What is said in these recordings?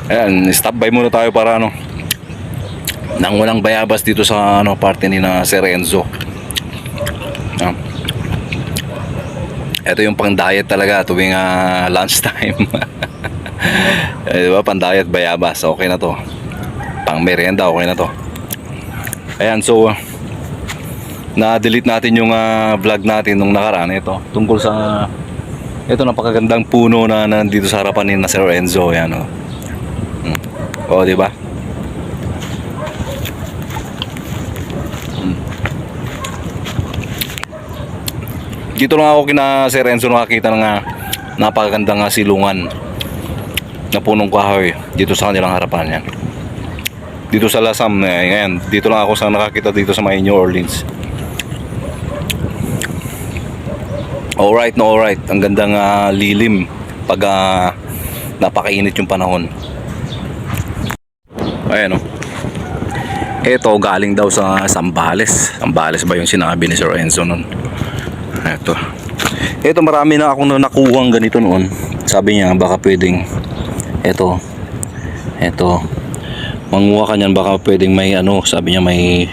Ayan, stop by muna tayo para ano, nang walang bayabas dito sa ano parte ni na Sir Enzo. Ito yung pang diet talaga tuwing lunch time. Diba, pang diet bayabas, okay na to. Pang merienda, okay na to. Ayan, so na-delete natin yung vlog natin nung nakaraan. Ito, tungkol sa ito napakagandang puno na nandito sa harapan ni na Sir Enzo. Ayan, oh. O, diba? Dito lang ako kina Sir Enzo nakakita ng napakagandang silungan na punong kahoy dito sa kanilang harapan. Yan, dito sa Lasam. Ngayon, dito lang ako sa nakakita dito sa may New Orleans. Alright, no, alright. Ang gandang lilim pag napakainit yung panahon. Ayan, oh. Ito galing daw sa Zambales. Zambales ba yung sinabi ni Sir Enzo nun? Ito marami na akong nakuhang ganito noon. Sabi niya baka pwedeng ito manguha ka niyan, baka pwedeng may ano, sabi niya may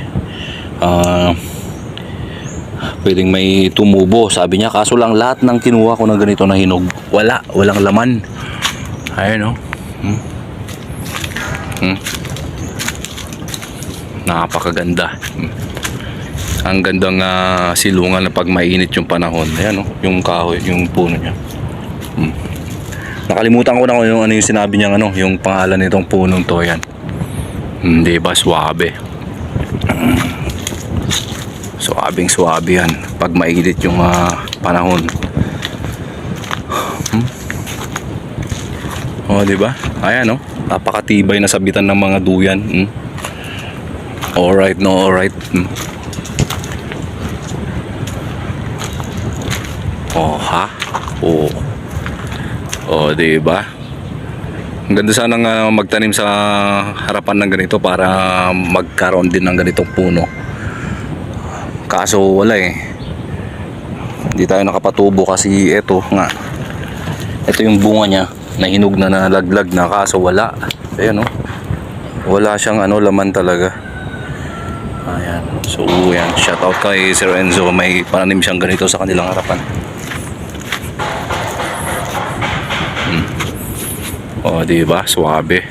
pwedeng may tumubo, sabi niya. Kaso lang lahat ng kinuha ko ng ganito na hinog, walang laman. Ayun, oh. Napakaganda. Ang gandang silungan na pag mainit yung panahon. Ayan, oh, yung kahoy, yung puno niya. Nakalimutan ko na kung ano yung sinabi niya, ano, yung pangalan nitong punong to. Yan. Hindi ba suwabe? Suwabing yan pag mainit yung panahon. Oh, di ba? Ayan, oh. Napakatibay na sabitan ng mga duyan. Alright, no, alright. Oh, ha? Oh. Oh, di ba? Ang ganda sanang magtanim sa harapan ng ganito para magkaroon din ng ganitong puno. Kaso wala eh. Hindi tayo nakapatubo kasi ito nga. Ito yung bunga niya, nahinog na, nalaglag na, kaso wala. Ayan, oh. Wala siyang ano, laman talaga. Ayan. So, yan. Shout out kay Sir Enzo. May pananim siyang ganito sa kanilang harapan. O, diba? Suwabe.